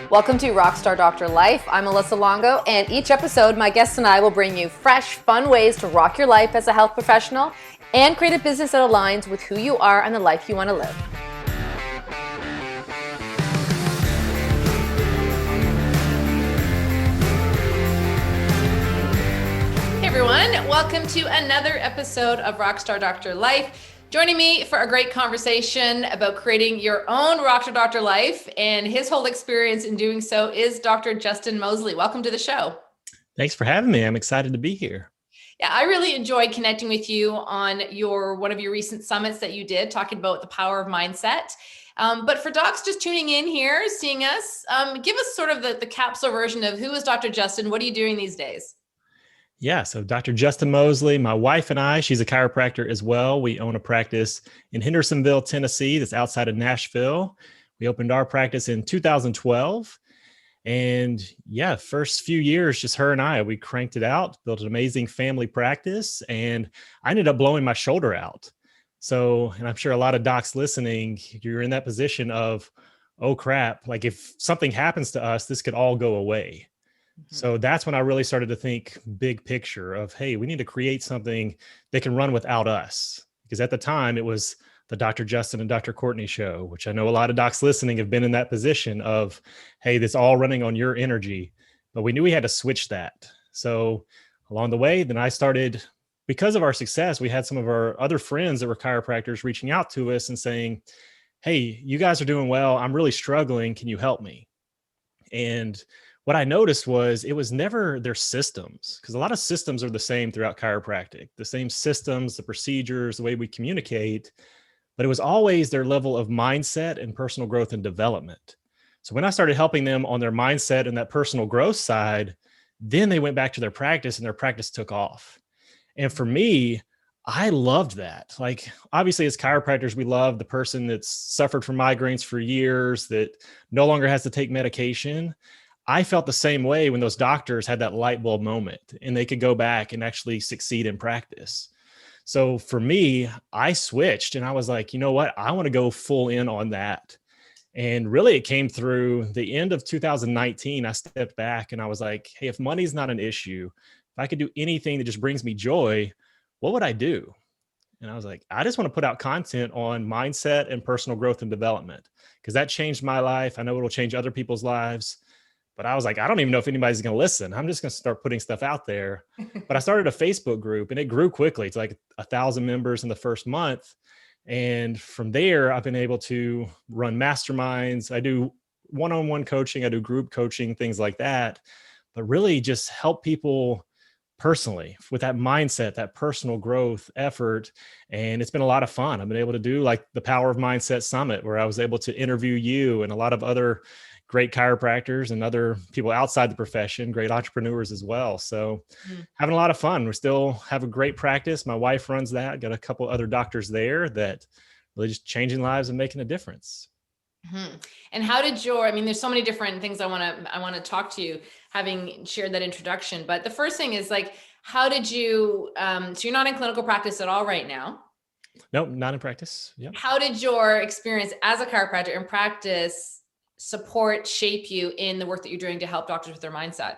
Welcome to Rockstar Doctor Life. I'm Melissa Longo, and each episode, my guests and I will bring you fresh, fun ways to rock your life as a health professional and create a business that aligns with who you are and the life you want to live. Hey everyone, welcome to another episode of Rockstar Doctor Life. Joining me for a great conversation about creating your own Rockstar Doctor life and his whole experience in doing so is Dr. Justin Moseley. Welcome to the show. Thanks for having me. I'm excited to be here. Yeah, I really enjoyed connecting with you on one of your recent summits that you did, talking about the power of mindset. But for docs just tuning in here, seeing us, give us sort of the capsule version of who is Dr. Justin? What are you doing these days? Yeah, so Dr. Justin Moseley, my wife and I, she's a chiropractor as well. We own a practice in Hendersonville, Tennessee, that's outside of Nashville. We opened our practice in 2012. And yeah, first few years, just her and I, we cranked it out, built an amazing family practice, and I ended up blowing my shoulder out. So, and I'm sure a lot of docs listening, you're in that position of, oh crap, like if something happens to us, this could all go away. So that's when I really started to think big picture of, hey, we need to create something that can run without us. Because at the time it was the Dr. Justin and Dr. Courtney show, which I know a lot of docs listening have been in that position of, hey, this all running on your energy. But we knew we had to switch that. So along the way, then I started, because of our success, we had some of our other friends that were chiropractors reaching out to us and saying, hey, you guys are doing well. I'm really struggling. Can you help me? And what I noticed was it was never their systems, because a lot of systems are the same throughout chiropractic, the same systems, the procedures, the way we communicate, but it was always their level of mindset and personal growth and development. So when I started helping them on their mindset and that personal growth side, then they went back to their practice and their practice took off. And for me, I loved that. Like, obviously as chiropractors, we love the person that's suffered from migraines for years, that no longer has to take medication. I felt the same way when those doctors had that light bulb moment and they could go back and actually succeed in practice. So for me, I switched and I was like, you know what? I want to go full in on that. And really it came through the end of 2019. I stepped back and I was like, hey, if money's not an issue, if I could do anything that just brings me joy, what would I do? And I was like, I just want to put out content on mindset and personal growth and development, because that changed my life. I know it'll change other people's lives. But I was like, I don't even know if anybody's going to listen. I'm just going to start putting stuff out there. But I started a Facebook group and it grew quickly. It's like 1,000 members in the first month. And from there, I've been able to run masterminds. I do one-on-one coaching. I do group coaching, things like that. But really just help people personally with that mindset, that personal growth effort. And it's been a lot of fun. I've been able to do like the Power of Mindset Summit, where I was able to interview you and a lot of other great chiropractors and other people outside the profession, great entrepreneurs as well. So having a lot of fun. We still have a great practice. My wife runs that. Got a couple other doctors there that really just changing lives and making a difference. And how did there's so many different things I want to talk to you, having shared that introduction. But the first thing is like, how did you, so you're not in clinical practice at all right now? Nope, not in practice. Yep. How did your experience as a chiropractor in practice shape you in the work that you're doing to help doctors with their mindset?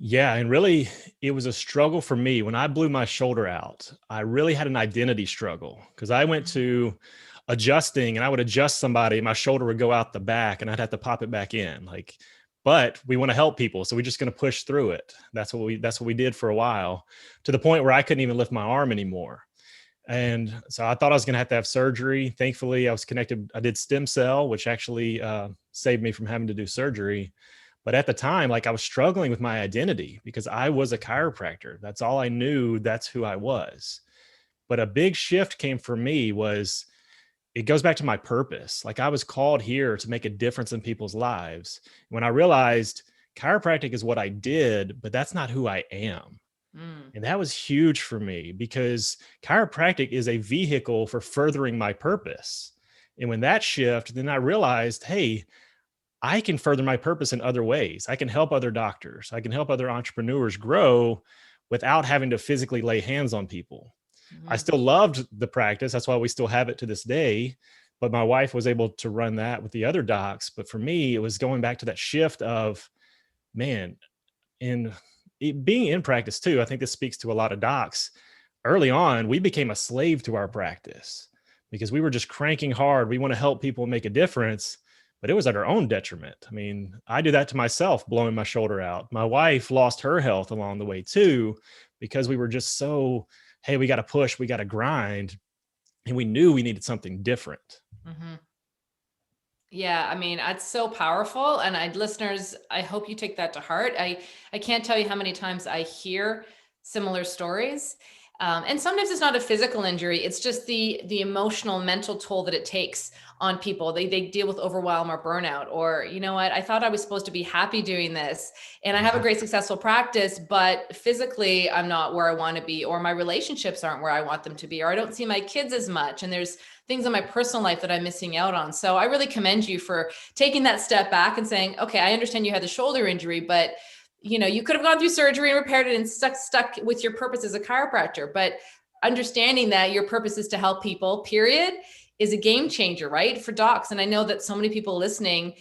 Yeah. And really, it was a struggle for me. When I blew my shoulder out, I really had an identity struggle, because I went to adjusting and I would adjust somebody, my shoulder would go out the back and I'd have to pop it back in. Like, but we want to help people. So we're just going to push through it. That's what we did for a while, to the point where I couldn't even lift my arm anymore. And so I thought I was going to have surgery. Thankfully, I was connected. I did stem cell, which actually saved me from having to do surgery. But at the time, like, I was struggling with my identity because I was a chiropractor. That's all I knew. That's who I was. But a big shift came for me was, it goes back to my purpose. Like, I was called here to make a difference in people's lives. When I realized chiropractic is what I did, but that's not who I am. And that was huge for me, because chiropractic is a vehicle for furthering my purpose. And when that shift, then I realized, hey, I can further my purpose in other ways. I can help other doctors. I can help other entrepreneurs grow without having to physically lay hands on people. I still loved the practice. That's why we still have it to this day. but my wife was able to run that with the other docs. But for me, it was going back to that shift of, man, in being in practice too. I think this speaks to a lot of docs. Early on, we became a slave to our practice because we were just cranking hard. We want to help people make a difference, but it was at our own detriment. I mean, I do that to myself, blowing my shoulder out. My wife lost her health along the way too, because we were just so, hey, we got to push, we got to grind. And we knew we needed something different. Mm-hmm. Yeah, I mean, it's so powerful. And listeners, I hope you take that to heart. I can't tell you how many times I hear similar stories. And sometimes it's not a physical injury. It's just the emotional, mental toll that it takes on people. They deal with overwhelm or burnout, or, you know what, I thought I was supposed to be happy doing this and I have a great successful practice, but physically I'm not where I want to be, or my relationships aren't where I want them to be, or I don't see my kids as much. And there's things in my personal life that I'm missing out on. So I really commend you for taking that step back and saying, okay, I understand you had the shoulder injury, but you could have gone through surgery and repaired it and stuck with your purpose as a chiropractor. But understanding that your purpose is to help people, period, is a game changer, right? For docs. And I know that so many people listening,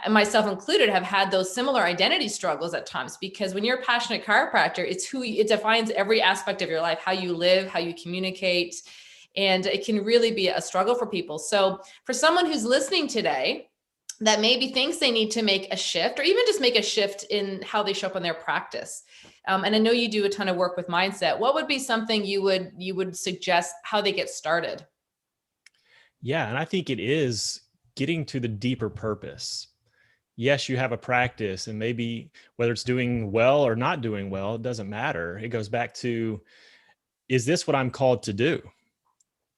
myself included, have had those similar identity struggles at times, because when you're a passionate chiropractor, it defines every aspect of your life, how you live, how you communicate. And it can really be a struggle for people. So for someone who's listening today that maybe thinks they need to make a shift, or even just make a shift in how they show up in their practice. And I know you do a ton of work with mindset. What would be something you would suggest how they get started? Yeah. And I think it is getting to the deeper purpose. Yes, you have a practice, and maybe whether it's doing well or not doing well, it doesn't matter. It goes back to, is this what I'm called to do?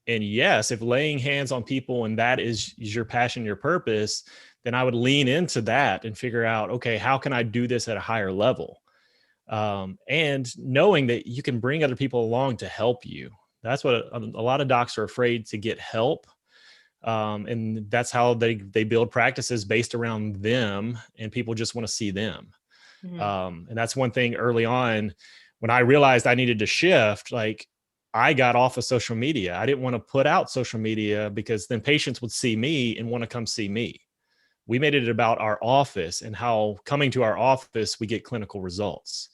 And yes, if laying hands on people and that is your passion, your purpose, then I would lean into that and figure out, okay, how can I do this at a higher level? And knowing that you can bring other people along to help you. That's what a lot of docs are afraid to get help. And that's how they build practices based around them, and people just want to see them. Mm-hmm. And that's one thing early on when I realized I needed to shift, like I got off of social media. I didn't want to put out social media because then patients would see me and want to come see me. We made it about our office and how coming to our office, we get clinical results.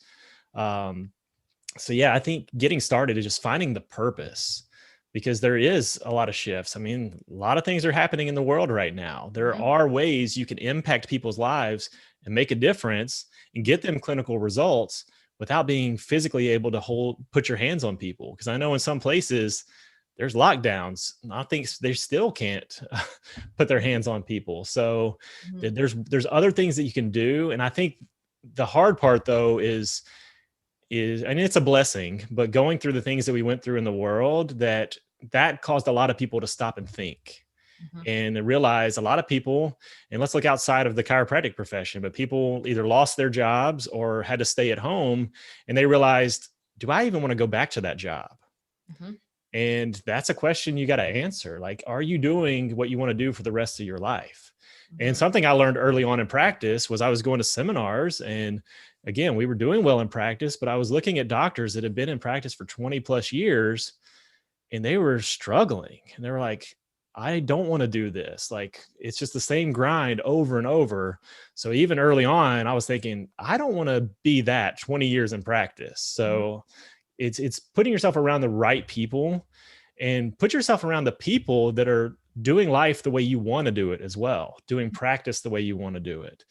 So yeah, I think getting started is just finding the purpose, because there is a lot of shifts. I mean, a lot of things are happening in the world right now. There are ways you can impact people's lives and make a difference and get them clinical results without being physically able to put your hands on people. Because I know in some places there's lockdowns. I think they still can't put their hands on people. So there's other things that you can do. And I think the hard part though is, and it's a blessing, but going through the things that we went through in the world, that caused a lot of people to stop and think. And realize a lot of people, and let's look outside of the chiropractic profession, but people either lost their jobs or had to stay at home, and they realized, do I even want to go back to that job? And that's a question you got to answer. Like, are you doing what you want to do for the rest of your life? And something I learned early on in practice was I was going to seminars, and again, we were doing well in practice, but I was looking at doctors that had been in practice for 20 plus years, and they were struggling, and they were like, I don't want to do this. Like, it's just the same grind over and over. So even early on, I was thinking, I don't want to be that 20 years in practice. So it's putting yourself around the right people, and put yourself around the people that are doing life the way you want to do it as well, doing practice the way you want to do it,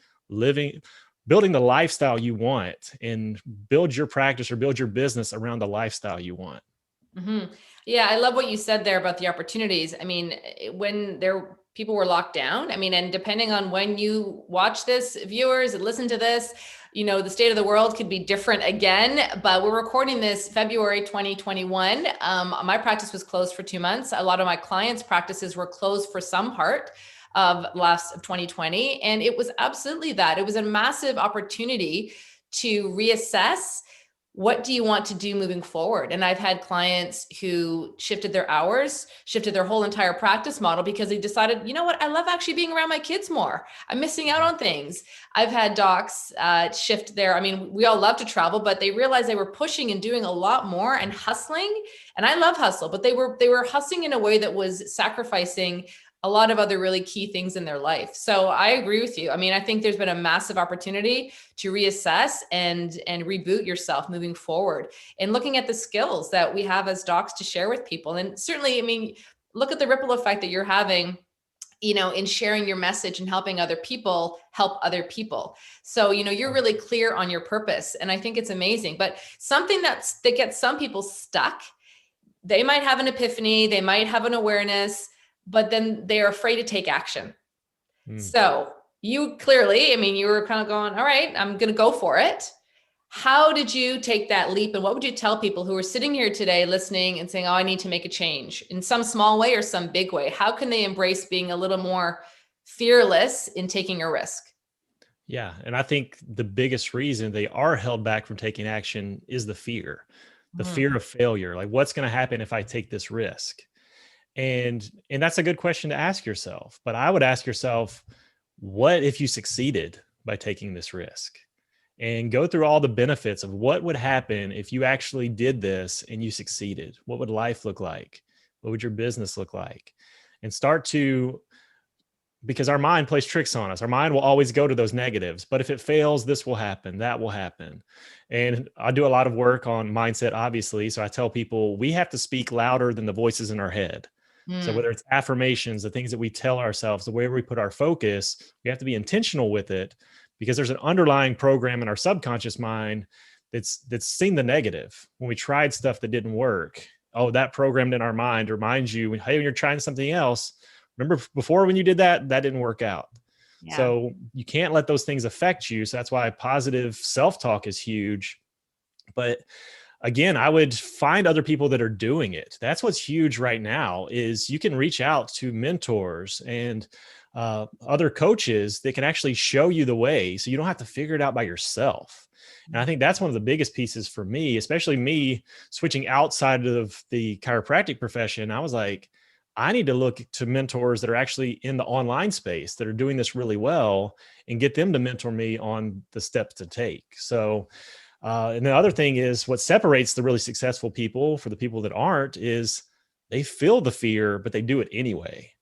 building the lifestyle you want, and build your practice or build your business around the lifestyle you want. Yeah, I love what you said there about the opportunities. I mean, when people were locked down, I mean, and depending on when you watch this, viewers, and listen to this, the state of the world could be different again, but we're recording this February 2021. My practice was closed for 2 months. A lot of my clients' practices were closed for some part of 2020. And it was absolutely that. It was a massive opportunity to reassess, what do you want to do moving forward? And I've had clients who shifted their hours, shifted their whole entire practice model, because they decided, you know what, I love actually being around my kids more. I'm missing out on things. I've had docs shift I mean, we all love to travel, but they realized they were pushing and doing a lot more and hustling. And I love hustle, but they were hustling in a way that was sacrificing a lot of other really key things in their life. So I agree with you. I mean, I think there's been a massive opportunity to reassess and reboot yourself moving forward, and looking at the skills that we have as docs to share with people. And certainly, I mean, look at the ripple effect that you're having, in sharing your message and helping other people help other people. So, you're really clear on your purpose. And I think it's amazing. But something that gets some people stuck, they might have an epiphany, they might have an awareness, but then they're afraid to take action. So you clearly, I mean, you were kind of going, all right, I'm going to go for it. How did you take that leap? And what would you tell people who are sitting here today listening and saying, oh, I need to make a change in some small way or some big way? How can they embrace being a little more fearless in taking a risk? Yeah. And I think the biggest reason they are held back from taking action is the fear of failure. Like, what's going to happen if I take this risk? And that's a good question to ask yourself. But I would ask yourself, what if you succeeded by taking this risk? And go through all the benefits of what would happen if you actually did this and you succeeded. What would life look like? What would your business look like? And because our mind plays tricks on us. Our mind will always go to those negatives. But if it fails, this will happen, that will happen. And I do a lot of work on mindset, obviously. So I tell people we have to speak louder than the voices in our head. So whether it's affirmations, the things that we tell ourselves, the way we put our focus, we have to be intentional with it, because there's an underlying program in our subconscious mind that's seen the negative. When we tried stuff that didn't work, oh, that programmed in our mind reminds you, hey, when you're trying something else, remember before when you did that didn't work out. Yeah. So you can't let those things affect you. So that's why positive self-talk is huge. But again, I would find other people that are doing it. That's what's huge right now, is you can reach out to mentors and other coaches that can actually show you the way, so you don't have to figure it out by yourself. And I think that's one of the biggest pieces for me, especially me switching outside of the chiropractic profession. I was like, I need to look to mentors that are actually in the online space that are doing this really well, and get them to mentor me on the steps to take. So and the other thing is, what separates the really successful people for the people that aren't is they feel the fear, but they do it anyway.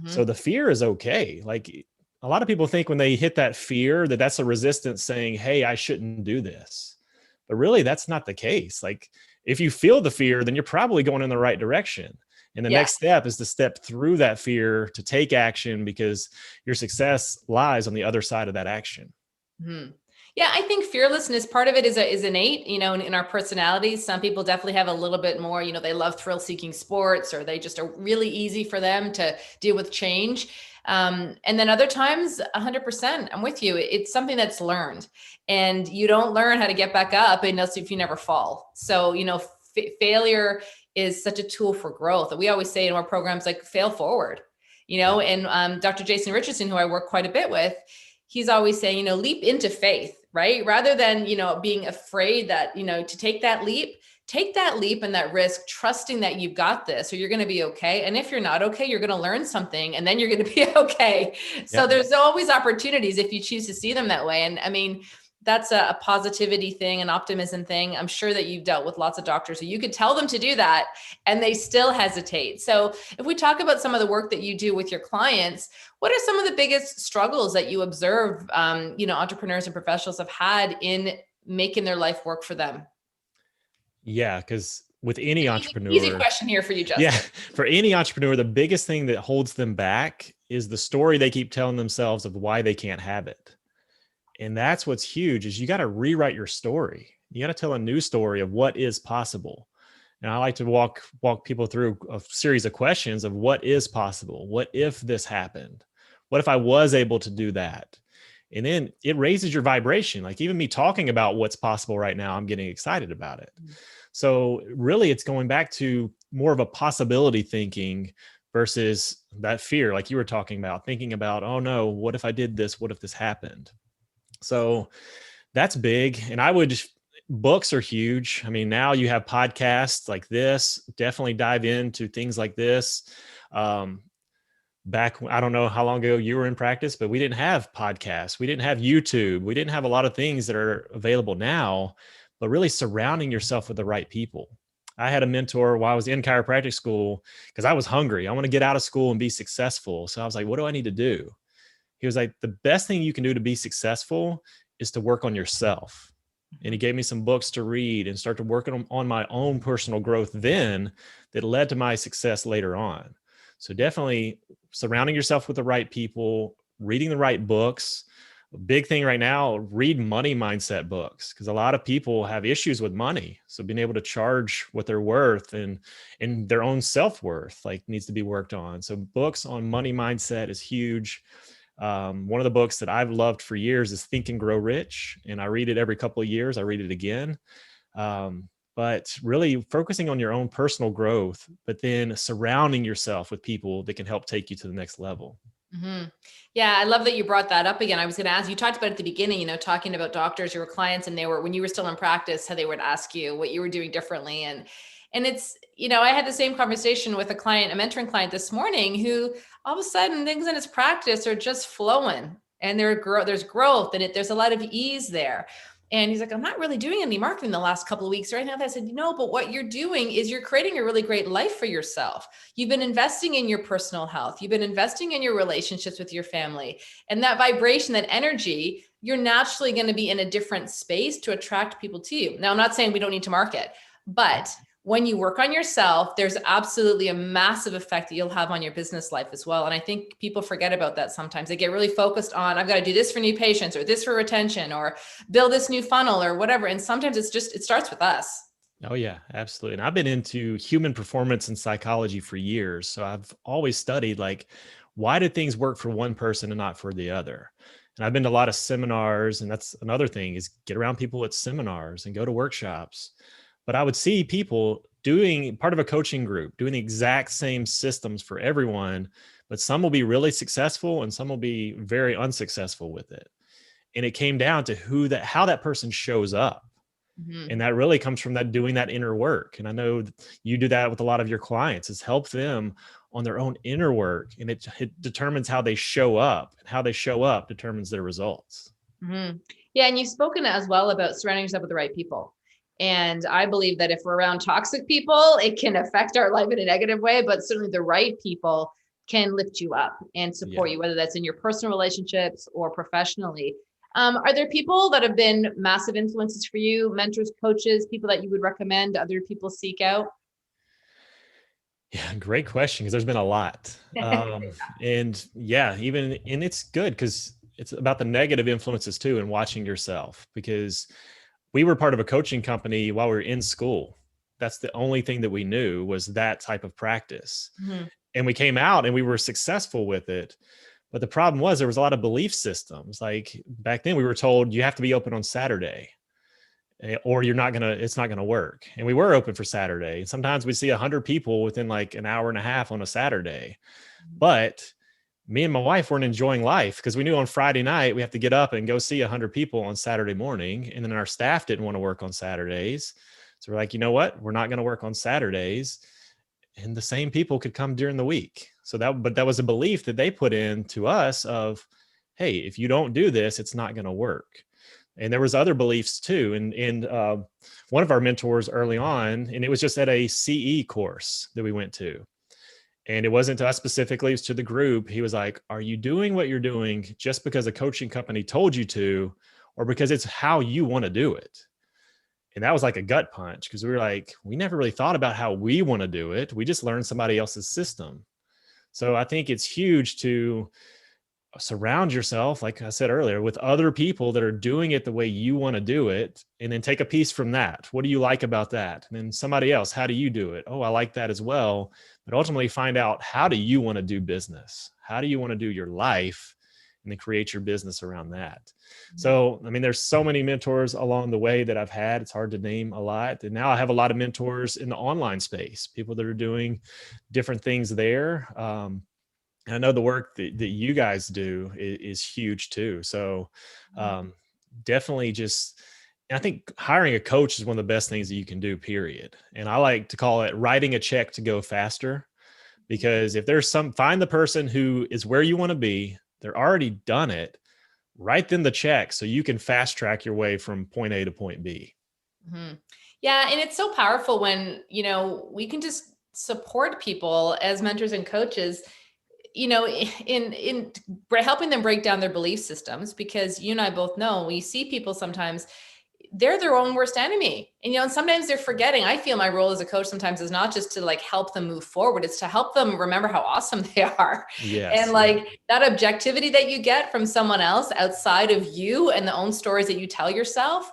So the fear is okay. Like, a lot of people think when they hit that fear that that's a resistance saying, hey, I shouldn't do this. But really, that's not the case. Like, if you feel the fear, then you're probably going in the right direction. And the next step is to step through that fear, to take action, because your success lies on the other side of that action. Yeah, I think fearlessness, part of it is innate, in our personalities. Some people definitely have a little bit more, they love thrill-seeking sports, or they just are really easy for them to deal with change. And then other times, 100%, I'm with you. It's something that's learned, and you don't learn how to get back up unless if you never fall. So, failure is such a tool for growth. We always say in our programs, like, fail forward, and Dr. Jason Richardson, who I work quite a bit with, he's always saying, leap into faith, right? Rather than, being afraid that, to take that leap and that risk, trusting that you've got this, or you're going to be okay. And if you're not okay, you're going to learn something, and then you're going to be okay. So there's always opportunities if you choose to see them that way. And I mean, that's a positivity thing, an optimism thing. I'm sure that you've dealt with lots of doctors who you could tell them to do that and they still hesitate. So if we talk about some of the work that you do with your clients, what are some of the biggest struggles that you observe, entrepreneurs and professionals have had in making their life work for them? Yeah, because with any entrepreneur, easy question here for you, Justin. Yeah, for any entrepreneur, the biggest thing that holds them back is the story they keep telling themselves of why they can't have it. And that's what's huge, is you got to rewrite your story. You got to tell a new story of what is possible. And I like to walk people through a series of questions of what is possible. What if this happened? What if I was able to do that? And then it raises your vibration. Like, even me talking about what's possible right now, I'm getting excited about it. So really, it's going back to more of a possibility thinking versus that fear, like you were talking about, thinking about, oh no, what if I did this? What if this happened? So that's big. And books are huge. I mean, now you have podcasts like this. Definitely dive into things like this. Back, I don't know how long ago you were in practice, but we didn't have podcasts. We didn't have YouTube. We didn't have a lot of things that are available now, but really surrounding yourself with the right people. I had a mentor while I was in chiropractic school because I was hungry. I want to get out of school and be successful. So I was like, what do I need to do? He was like, the best thing you can do to be successful is to work on yourself. And he gave me some books to read and start to work on my own personal growth then that led to my success later on. So definitely surrounding yourself with the right people, reading the right books. A big thing right now, read money mindset books, because a lot of people have issues with money. So being able to charge what they're worth and their own self-worth like needs to be worked on. So books on money mindset is huge. One of the books that I've loved for years is Think and Grow Rich. And I read it every couple of years. I read it again. But really focusing on your own personal growth, but then surrounding yourself with people that can help take you to the next level. Mm-hmm. Yeah, I love that you brought that up again. I was going to ask, you talked about at the beginning, talking about doctors, your clients, and when you were still in practice, how they would ask you what you were doing differently. And it's, I had the same conversation with a client, a mentoring client this morning, who all of a sudden things in his practice are just flowing, and there's growth, and there's a lot of ease there. And he's like, I'm not really doing any marketing the last couple of weeks or anything. I said, but what you're doing is you're creating a really great life for yourself. You've been investing in your personal health. You've been investing in your relationships with your family, and that vibration, that energy, you're naturally going to be in a different space to attract people to you. Now, I'm not saying we don't need to market, but when you work on yourself, there's absolutely a massive effect that you'll have on your business life as well. And I think people forget about that sometimes. They get really focused on, I've got to do this for new patients, or this for retention, or build this new funnel, or whatever. And sometimes it starts with us. Oh yeah, absolutely. And I've been into human performance and psychology for years. So I've always studied why did things work for one person and not for the other? And I've been to a lot of seminars, and that's another thing, is get around people at seminars and go to workshops. But I would see people doing part of a coaching group, doing the exact same systems for everyone, but some will be really successful and some will be very unsuccessful with it. And it came down to how that person shows up. Mm-hmm. And that really comes from doing that inner work. And I know you do that with a lot of your clients, is help them on their own inner work. And it determines how they show up, and how they show up determines their results. Mm-hmm. Yeah. And you've spoken as well about surrounding yourself with the right people. And I believe that if we're around toxic people, it can affect our life in a negative way, but certainly the right people can lift you up and support you, whether that's in your personal relationships or professionally. Are there people that have been massive influences for you, mentors, coaches, people that you would recommend other people seek out? Yeah, great question, because there's been a lot. And it's good because it's about the negative influences too, and watching yourself, because we were part of a coaching company while we were in school. That's the only thing that we knew, was that type of practice. Mm-hmm. And we came out and we were successful with it. But the problem was there was a lot of belief systems. Like back then we were told you have to be open on Saturday, or it's not going to work. And we were open for Saturday. And sometimes we see 100 people within like an hour and a half on a Saturday. But me and my wife weren't enjoying life, because we knew on Friday night we have to get up and go see 100 people on Saturday morning. And then our staff didn't want to work on Saturdays. So we're like, you know what? We're not going to work on Saturdays. And the same people could come during the week. But that was a belief that they put into us of, hey, if you don't do this, it's not going to work. And there was other beliefs too. And one of our mentors early on, and it was just at a CE course that we went to. And it wasn't to us specifically, it was to the group. He was like, are you doing what you're doing just because a coaching company told you to, or because it's how you want to do it? And that was like a gut punch, because we were like, we never really thought about how we want to do it. We just learned somebody else's system. So I think it's huge to surround yourself, like I said earlier, with other people that are doing it the way you want to do it, and then take a piece from that. What do you like about that? And then somebody else, how do you do it? Oh, I like that as well. But ultimately find out, how do you want to do business? How do you want to do your life? And then create your business around that. Mm-hmm. So, I mean, there's so many mentors along the way that I've had. It's hard to name a lot. And now I have a lot of mentors in the online space, people that are doing different things there. I know the work that you guys do is huge too. So definitely I think hiring a coach is one of the best things that you can do, period. And I like to call it writing a check to go faster, because if there's find the person who is where you want to be, they're already done it, write them the check so you can fast track your way from point A to point B. Mm-hmm. Yeah. And it's so powerful when, we can just support people as mentors and coaches, in helping them break down their belief systems, because you and I both know we see people sometimes they're their own worst enemy. And sometimes they're forgetting. I feel my role as a coach sometimes is not just to like help them move forward. It's to help them remember how awesome they are. And Yes. Yeah. like that objectivity that you get from someone else outside of you and the own stories that you tell yourself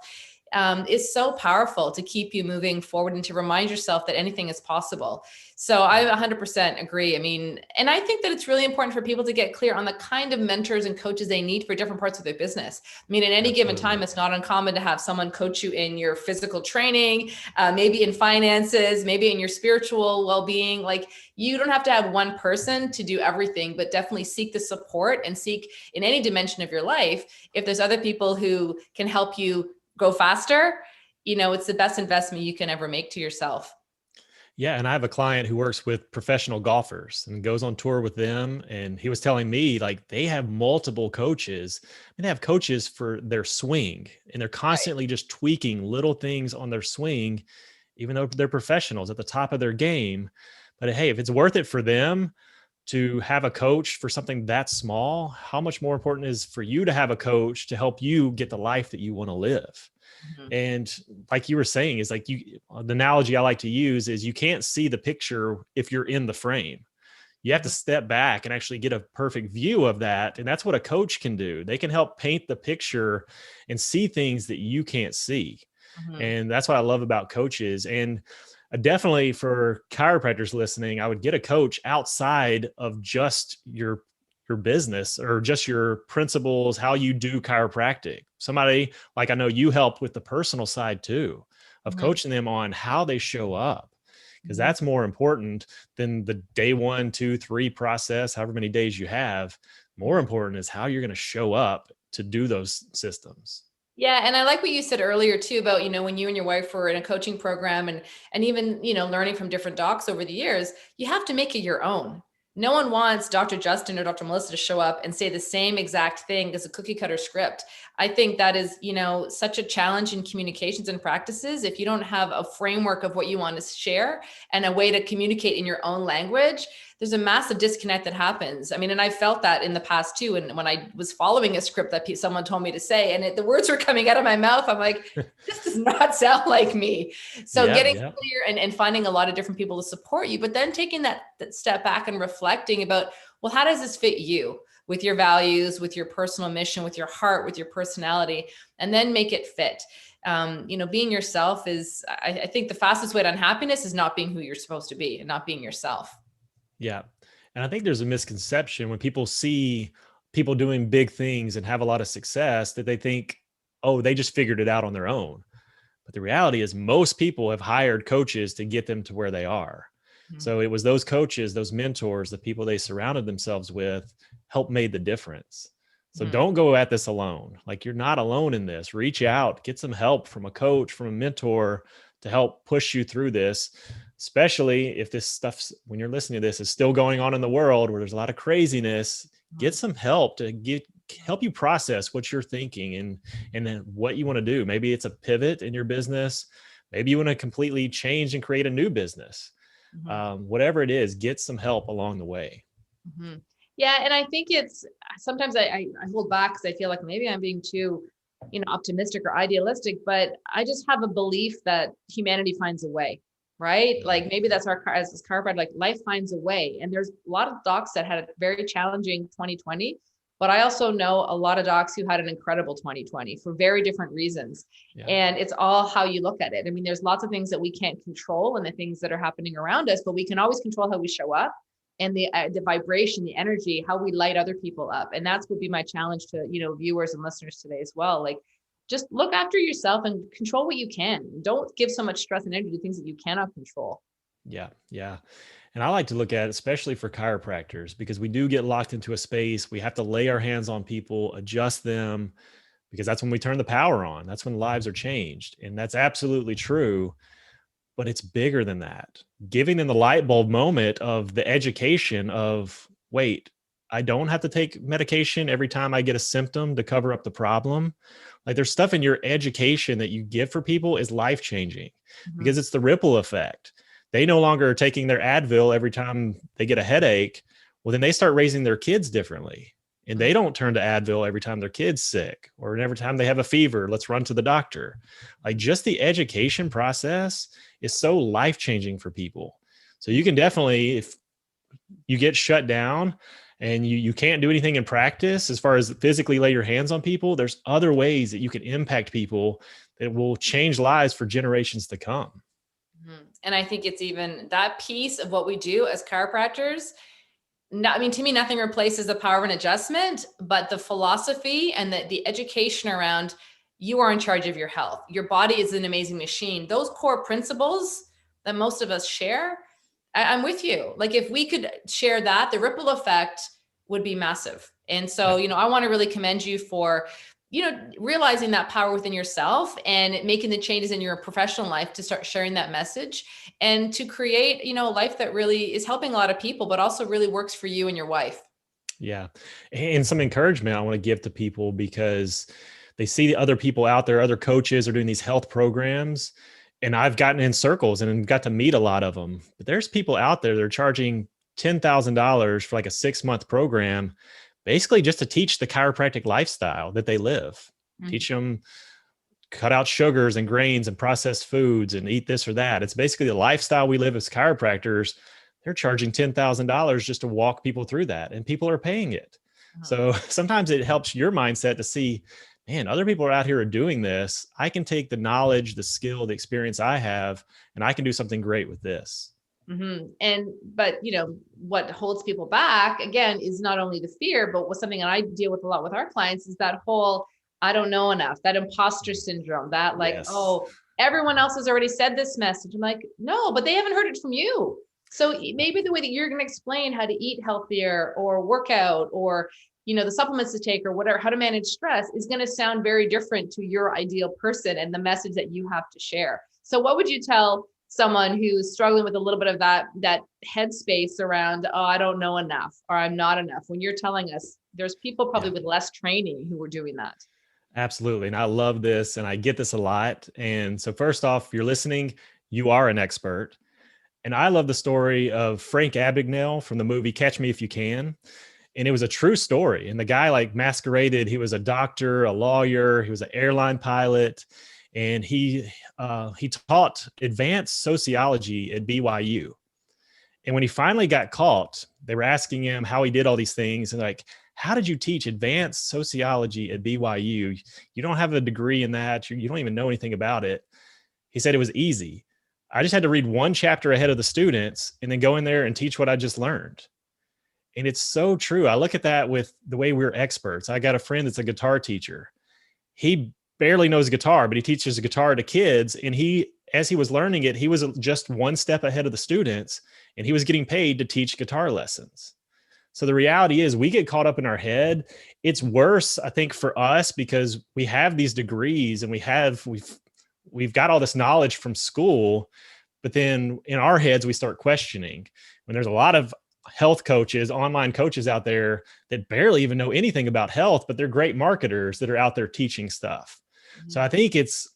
is so powerful to keep you moving forward and to remind yourself that anything is possible. So I 100% agree. I mean, and I think that it's really important for people to get clear on the kind of mentors and coaches they need for different parts of their business. I mean, at any given time, Absolutely. it's not uncommon to have someone coach you in your physical training, maybe in finances, maybe in your spiritual well-being. Like you don't have to have one person to do everything, but definitely seek the support and seek in any dimension of your life. If there's other people who can help you go faster, it's the best investment you can ever make to yourself. Yeah, and I have a client who works with professional golfers and goes on tour with them. And he was telling me like they have multiple coaches. And they have coaches for their swing, and they're Right. constantly just tweaking little things on their swing, even though they're professionals at the top of their game. But hey, if it's worth it for them to have a coach for something that small, how much more important is for you to have a coach to help you get the life that you want to live? Mhm. And like you were saying, is like the analogy I like to use is you can't see the picture if you're in the frame. You have to Mhm. step back and actually get a perfect view of that. And that's what a coach can do. They can help paint the picture and see things that you can't see. Mhm. And that's what I love about coaches. And definitely for chiropractors listening, I would get a coach outside of just your business or just your principles, how you do chiropractic. Somebody like I know you help with the personal side too, of Mhm. coaching them on how they show up, because Mhm. that's more important than the day 1, 2, 3 process, however many days you have. More Mhm. important is how you're going to show up to do those systems. Yeah, and I like what you said earlier too about, when you and your wife were in a coaching program and even, learning from different docs over the years, you have to make it your own. No one wants Dr. Justin or Dr. Melissa to show up and say the same exact thing as a cookie cutter script. I think that is, such a challenge in communications and practices. If you don't have a framework of what you want to share and a way to communicate in your own language, there's a massive disconnect that happens. I mean, and I felt that in the past too. And when I was following a script that someone told me to say, and the words were coming out of my mouth, I'm like, this does not sound like me. So Yeah, getting yeah. clear and finding a lot of different people to support you, but then taking that step back and reflecting about, well, how does this fit you with your values, with your personal mission, with your heart, with your personality, and then make it fit. Being yourself is, I think the fastest way to unhappiness is not being who you're supposed to be and not being yourself. Yeah. And I think there's a misconception when people see people doing big things and have a lot of success that they think, oh, they just figured it out on their own. But the reality is, most people have hired coaches to get them to where they are. Mhm. So it was those coaches, those mentors, the people they surrounded themselves with helped made the difference. So Mhm. don't go at this alone. Like you're not alone in this. Reach out, get some help from a coach, from a mentor to help push you through this, especially if this stuff, when you're listening to this, is still going on in the world where there's a lot of craziness. Get Mhm. some help to help you process what you're thinking and then what you want to do. Maybe it's a pivot in your business. Maybe you want to completely change and create a new business. Mhm. Whatever it is, get some help along the way. Mhm. Yeah, and I think it's sometimes I hold back because I feel like maybe I'm being too, optimistic or idealistic, but I just have a belief that humanity finds a way, right? Mhm. Like maybe that's as chiropractor, like life finds a way. And there's a lot of docs that had a very challenging 2020, but I also know a lot of docs who had an incredible 2020 for very different reasons. Yeah. And it's all how you look at it. I mean, there's lots of things that we can't control and the things that are happening around us, but we can always control how we show up and the vibration, the energy, how we light other people up. And that's would be my challenge to, viewers and listeners today as well. Like just look after yourself and control what you can. Don't give so much stress and energy to things that you cannot control. Yeah. Yeah. And I like to look at it, especially for chiropractors, because we do get locked into a space. We have to lay our hands on people, adjust them, because that's when we turn the power on. That's when lives are changed. And that's absolutely true. But it's bigger than that. Giving them the light bulb moment of the education of, wait, I don't have to take medication every time I get a symptom to cover up the problem. Like there's stuff in your education that you give for people is life changing because it's the ripple effect. They no longer are taking their Advil every time they get a headache. Well, then they start raising their kids differently. And they don't turn to Advil every time their kid's sick or every time they have a fever, let's run to the doctor. Like just the education process is so life changing for people. So you can definitely, if you get shut down and you can't do anything in practice as far as physically lay your hands on people, there's other ways that you can impact people that will change lives for generations to come. And I think it's even that piece of what we do as chiropractors. To me, nothing replaces the power of an adjustment, but the philosophy and the education around you are in charge of your health. Your body is an amazing machine. Those core principles that most of us share, I'm with you. Like if we could share that, the ripple effect would be massive. And so, I want to really commend you for, realizing that power within yourself and making the changes in your professional life to start sharing that message and to create, a life that really is helping a lot of people, but also really works for you and your wife. Yeah. And some encouragement I want to give to people because they see the other people out there, other coaches are doing these health programs. And I've gotten in circles and got to meet a lot of them. But there's people out there that are charging $10,000 for like a 6-month program, basically just to teach the chiropractic lifestyle that they live. Teach them cut out sugars and grains and processed foods and eat this or that. It's basically the lifestyle we live as chiropractors. They're charging $10,000 just to walk people through that, and people are paying it. So sometimes it helps your mindset to see, man, other people are out here doing this. I can take the knowledge, the skill, the experience I have, and I can do something great with this. But what holds people back again is not only the fear, but what's something that I deal with a lot with our clients is that whole, I don't know enough, that imposter syndrome, that like, Yes. Oh, everyone else has already said this message. I'm like, no, but they haven't heard it from you. So maybe the way that you're going to explain how to eat healthier or work out or, the supplements to take or whatever, how to manage stress is going to sound very different to your ideal person and the message that you have to share. So what would you tell someone who's struggling with a little bit of that headspace around, oh, I don't know enough, or I'm not enough, when you're telling us there's people probably with less training who are doing that? Absolutely. And I love this and I get this a lot. And so first off, if you're listening, you are an expert. And I love the story of Frank Abagnale from the movie Catch Me If You Can. And it was a true story. And the guy like masqueraded. He was a doctor, a lawyer. He was an airline pilot. And he taught advanced sociology at BYU. And when he finally got caught, they were asking him how he did all these things. And like, how did you teach advanced sociology at BYU? You don't have a degree in that. You don't even know anything about it. He said it was easy. I just had to read one chapter ahead of the students and then go in there and teach what I just learned. And it's so true. I look at that with the way we're experts. I got a friend that's a guitar teacher. He barely knows guitar, but he teaches guitar to kids. And as he was learning it, he was just one step ahead of the students, and he was getting paid to teach guitar lessons. So the reality is we get caught up in our head. It's worse, I think, for us because we have these degrees and we've got all this knowledge from school, but then in our heads, we start questioning. When there's a lot of health coaches, online coaches out there that barely even know anything about health, but they're great marketers that are out there teaching stuff. So I think it's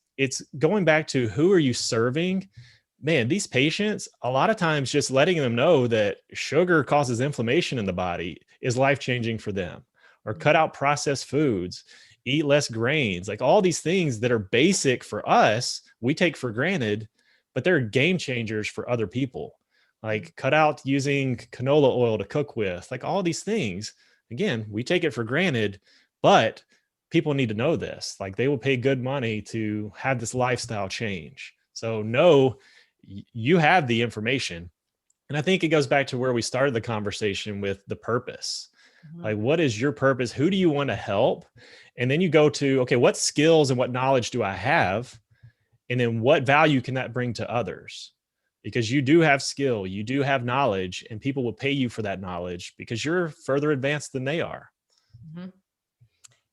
going back to who are you serving? Man, these patients, a lot of times just letting them know that sugar causes inflammation in the body is life-changing for them, or cut out processed foods, eat less grains, like all these things that are basic for us, we take for granted, but they're game changers for other people. Like cut out using canola oil to cook with, like all these things. Again, we take it for granted, but people need to know this. Like they will pay good money to have this lifestyle change. So know you have the information. And I think it goes back to where we started the conversation with the purpose. Like, what is your purpose? Who do you want to help? And then you go to, okay, what skills and what knowledge do I have? And then what value can that bring to others? Because you do have skill, you do have knowledge, and people will pay you for that knowledge because you're further advanced than they are.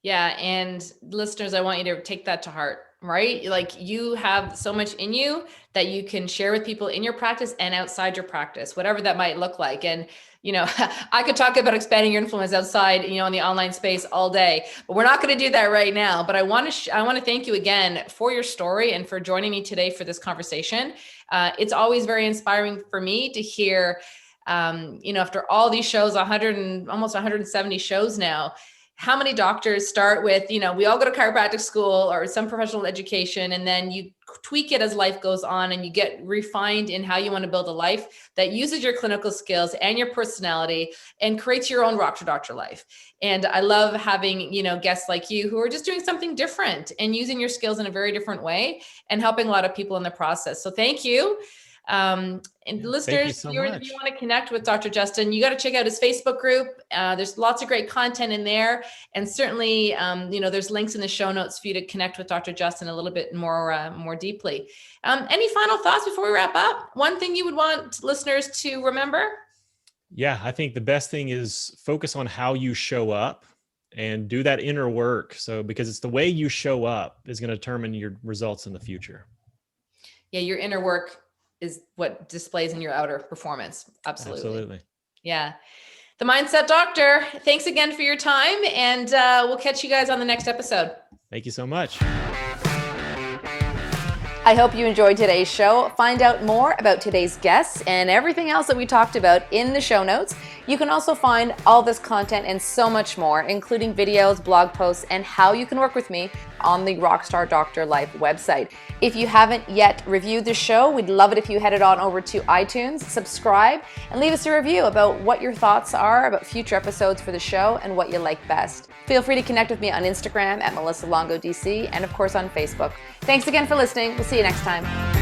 Yeah. And listeners, I want you to take that to heart, right? Like you have so much in you that you can share with people in your practice and outside your practice, whatever that might look like. And, I could talk about expanding your influence outside, in the online space all day, but we're not going to do that right now. But I want to thank you again for your story and for joining me today for this conversation. It's always very inspiring for me to hear, after all these shows, almost 170 shows now, how many doctors start with, we all go to chiropractic school or some professional education, and then you tweak it as life goes on and you get refined in how you want to build a life that uses your clinical skills and your personality and creates your own rock to doctor life. And I love having, guests like you who are just doing something different and using your skills in a very different way and helping a lot of people in the process. So thank you. And listeners, if you want to connect with Dr. Justin, you got to check out his Facebook group. There's lots of great content in there. And certainly, there's links in the show notes for you to connect with Dr. Justin a little bit more deeply. Any final thoughts before we wrap up? One thing you would want listeners to remember? Yeah, I think the best thing is focus on how you show up and do that inner work. So, because it's the way you show up is going to determine your results in the future. Yeah, your inner work is what displays in your outer performance. Absolutely. Yeah. The Mindset Doctor, thanks again for your time, and we'll catch you guys on the next episode. Thank you so much. I hope you enjoyed today's show. Find out more about today's guests and everything else that we talked about in the show notes. You can also find all this content and so much more, including videos, blog posts, and how you can work with me on the Rockstar Doctor Life website. If you haven't yet reviewed the show, we'd love it if you headed on over to iTunes, subscribe, and leave us a review about what your thoughts are about future episodes for the show and what you like best. Feel free to connect with me on Instagram at Melissa Longo DC and of course on Facebook. Thanks again for listening. We'll see you next time.